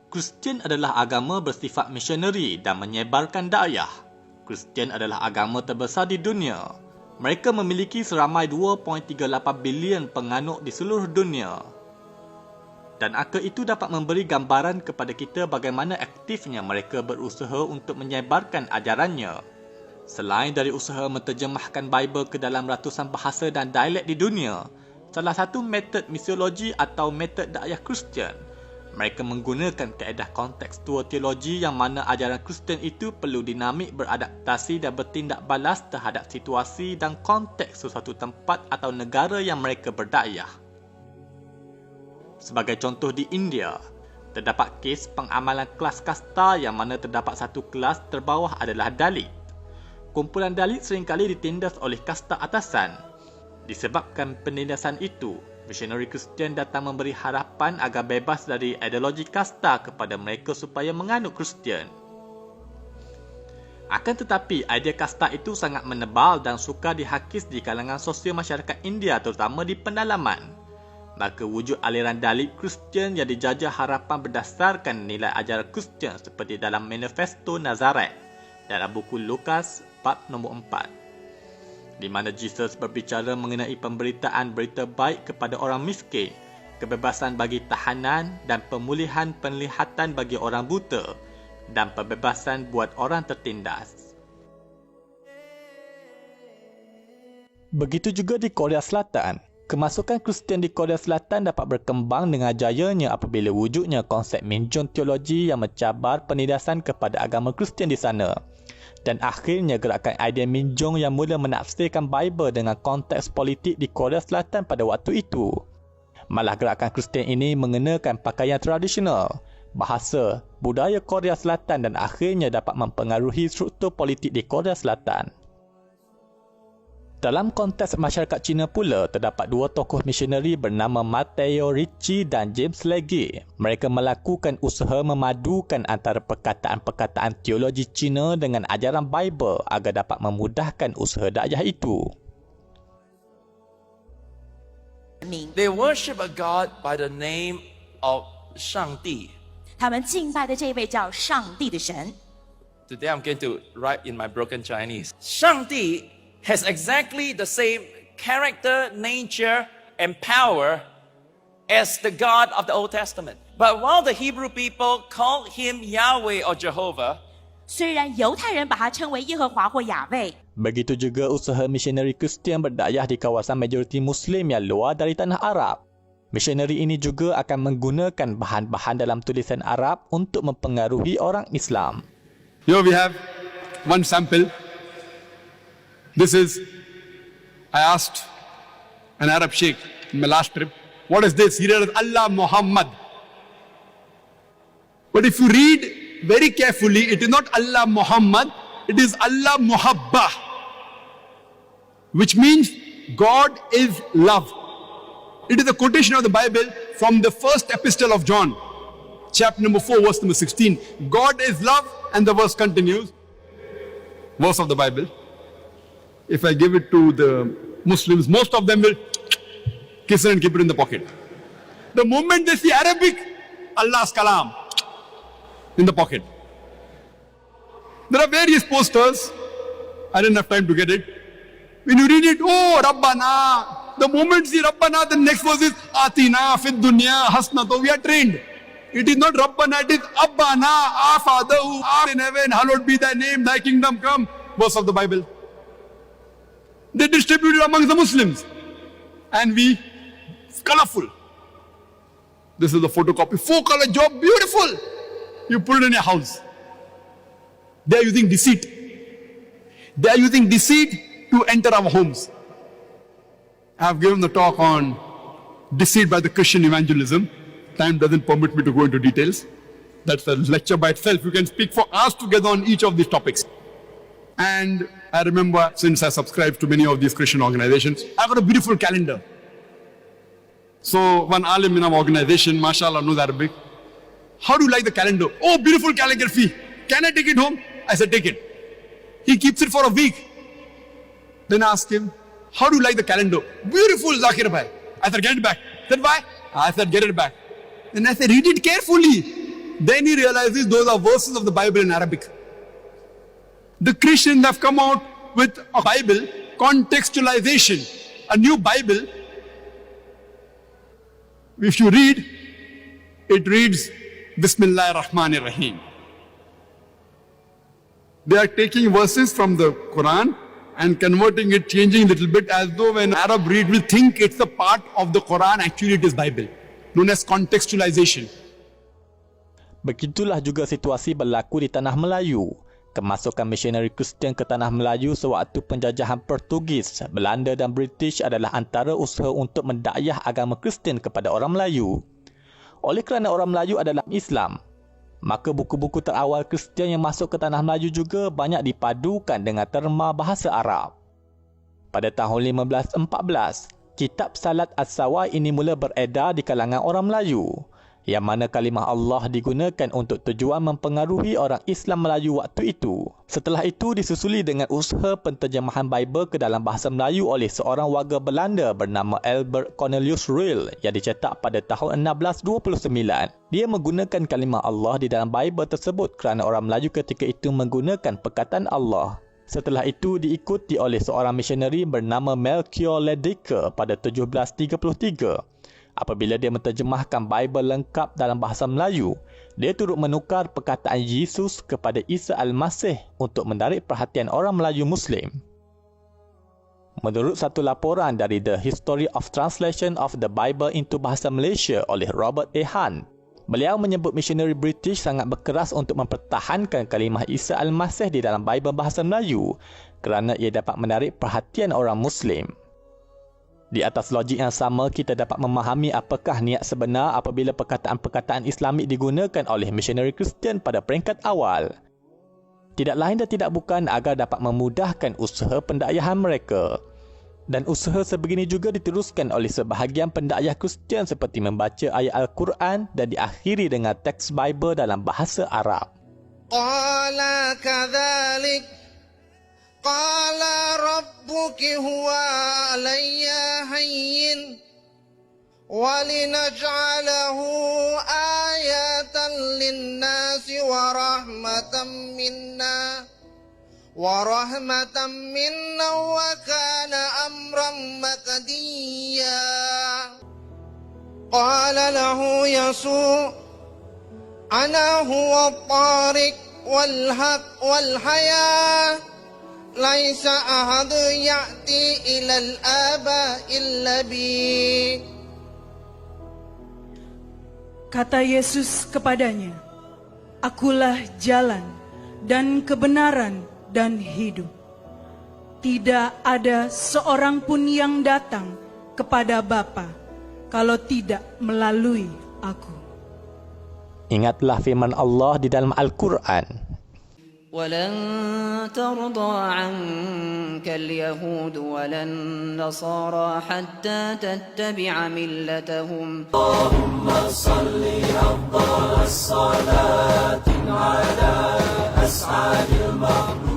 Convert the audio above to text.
Kristian adalah agama bersifat misioneri dan menyebarkan dakwah. Kristian adalah agama terbesar di dunia. Mereka memiliki seramai 2.38 bilion penganut di seluruh dunia. Dan angka itu dapat memberi gambaran kepada kita bagaimana aktifnya mereka berusaha untuk menyebarkan ajarannya. Selain dari usaha menterjemahkan Bible ke dalam ratusan bahasa dan dialek di dunia, salah satu metod misiologi atau metod dakwah Kristian, mereka menggunakan kaedah kontekstual teologi yang mana ajaran Kristian itu perlu dinamik beradaptasi dan bertindak balas terhadap situasi dan konteks sesuatu tempat atau negara yang mereka berdakwah. Sebagai contoh di India, terdapat kes pengamalan kelas kasta yang mana terdapat satu kelas terbawah adalah Dalit. Kumpulan Dalit seringkali ditindas oleh kasta atasan. Disebabkan penindasan itu, misionari Kristian datang memberi harapan agar bebas dari ideologi kasta kepada mereka supaya menganut Kristian. Akan tetapi, idea kasta itu sangat menebal dan sukar dihakis di kalangan sosial masyarakat India terutama di pendalaman. Maka wujud aliran Dalit Kristian yang dijajah harapan berdasarkan nilai ajaran Kristian seperti dalam Manifesto Nazaret dalam buku Lukas bab nombor 4. Di mana Jesus berbicara mengenai pemberitaan berita baik kepada orang miskin, kebebasan bagi tahanan dan pemulihan penglihatan bagi orang buta dan pembebasan buat orang tertindas. Begitu juga di Korea Selatan. Kemasukan Kristian di Korea Selatan dapat berkembang dengan jayanya apabila wujudnya konsep minjung teologi yang mencabar penindasan kepada agama Kristian di sana. Dan akhirnya gerakan idea minjung yang mula menafsirkan Bible dengan konteks politik di Korea Selatan pada waktu itu. Malah gerakan Kristian ini mengenakan pakaian tradisional, bahasa, budaya Korea Selatan dan akhirnya dapat mempengaruhi struktur politik di Korea Selatan. Dalam konteks masyarakat Cina pula, terdapat dua tokoh misioneri bernama Matteo Ricci dan James Legge. Mereka melakukan usaha memadukan antara perkataan-perkataan teologi Cina dengan ajaran Bible agar dapat memudahkan usaha dakwah itu. They worship a God by the name of 上帝。他们敬拜的这位叫上帝的神。 Today I'm going to write in my broken Chinese. 上帝 has exactly the same character, nature, and power as the God of the Old Testament. But while the Hebrew people called him Yahweh or Jehovah, 虽然犹太人把它称为耶和华或雅卫， Begitu juga usaha misioneri Kristian berdakwah di kawasan majoriti Muslim yang luar dari tanah Arab. Misioneri ini juga akan menggunakan bahan-bahan dalam tulisan Arab untuk mempengaruhi orang Islam. Here we have one sample. This is, I asked an Arab sheikh in my last trip, what is this? He read Allah Muhammad. But if you read very carefully, it is not Allah Muhammad, it is Allah Muhabba, which means God is love. It is a quotation of the Bible from the first epistle of John, chapter number 4, verse number 16. God is love, and the verse continues. Verse of the Bible. If I give it to the Muslims, most of them will kiss it and keep it in the pocket. The moment they see Arabic, Allah's kalam in the pocket. There are various posters. I didn't have time to get it. When you read it, oh, Rabbana. The moment you see Rabbana, the next verse is Atina, Fid Dunya, Hasnato. We are trained. It is not Rabbana, it is Abbana, our Father who art in heaven, hallowed be thy name, thy kingdom come. Verse of the Bible. They distributed amongst the Muslims. And we, colorful. This is the photocopy. 4-color job, beautiful. You put it in your house. They are using deceit. They are using deceit to enter our homes. I have given the talk on deceit by the Christian evangelism. Time doesn't permit me to go into details. That's a lecture by itself. You can speak for hours together on each of these topics. And I remember, since I subscribe to many of these Christian organizations, I got a beautiful calendar. So one alim in our organization, mashallah, knows Arabic. How do you like the calendar? Oh, beautiful calligraphy. Can I take it home? I said, take it. He keeps it for a week. Then I asked him, how do you like the calendar? Beautiful, Zakir bhai. I said, get it back. He said, why? I said, get it back. Then I said, read it carefully. then he realizes those are verses of the Bible in Arabic. The Christians have come out with a Bible contextualization, a new Bible. If you read, it reads Bismillahir Rahmanir Rahim. They are taking verses from the Quran and converting it, changing a little bit, as though when Arab read will think it's a part of the Quran, actually it is Bible, known as contextualization. Begitulah juga situasi berlaku di tanah Melayu. Kemasukan misionari Kristian ke tanah Melayu sewaktu penjajahan Portugis, Belanda dan British adalah antara usaha untuk mendakwah agama Kristian kepada orang Melayu. Oleh kerana orang Melayu adalah Islam, maka buku-buku terawal Kristian yang masuk ke tanah Melayu juga banyak dipadukan dengan terma bahasa Arab. Pada tahun 1514, kitab Salat As-Sawai ini mula beredar di kalangan orang Melayu, yang mana kalimah Allah digunakan untuk tujuan mempengaruhi orang Islam Melayu waktu itu. Setelah itu disusuli dengan usaha penterjemahan Bible ke dalam bahasa Melayu oleh seorang warga Belanda bernama Albert Cornelius Ryle yang dicetak pada tahun 1629. Dia menggunakan kalimah Allah di dalam Bible tersebut kerana orang Melayu ketika itu menggunakan perkataan Allah. Setelah itu diikuti oleh seorang misionari bernama Melchior Ledecker pada 1733. Apabila dia menterjemahkan Bible lengkap dalam bahasa Melayu, dia turut menukar perkataan Yesus kepada Isa Al-Masih untuk menarik perhatian orang Melayu Muslim. Menurut satu laporan dari The History of Translation of the Bible into Bahasa Malaysia oleh Robert A. Hunt, beliau menyebut misionari British sangat berkeras untuk mempertahankan kalimah Isa Al-Masih di dalam Bible bahasa Melayu kerana ia dapat menarik perhatian orang Muslim. Di atas logik yang sama, kita dapat memahami apakah niat sebenar apabila perkataan-perkataan Islamik digunakan oleh misionari Kristian pada peringkat awal. Tidak lain dan tidak bukan agar dapat memudahkan usaha pendakwahan mereka. Dan usaha sebegini juga diteruskan oleh sebahagian pendakwah Kristian seperti membaca ayat Al-Quran dan diakhiri dengan teks Bible dalam bahasa Arab. Qala kadzalik قال ربك هو علي هين ولنجعله آية للناس ورحمة منا وكان أمرا مقضيا قال له يسوع أنا هو الطارق والحق والحياة ليس أحد يأتي إلى الآب إلا بي. Kata Yesus kepadanya, Akulah jalan dan kebenaran dan hidup. Tidak ada seorang pun yang datang kepada Bapa kalau tidak melalui aku. Ingatlah firman Allah di dalam Al-Quran. ولن ترضى عنك اليهود ولا النصارى حتى تتبع ملتهم اللهم صل أفضل الصلاة على أسعد المغفور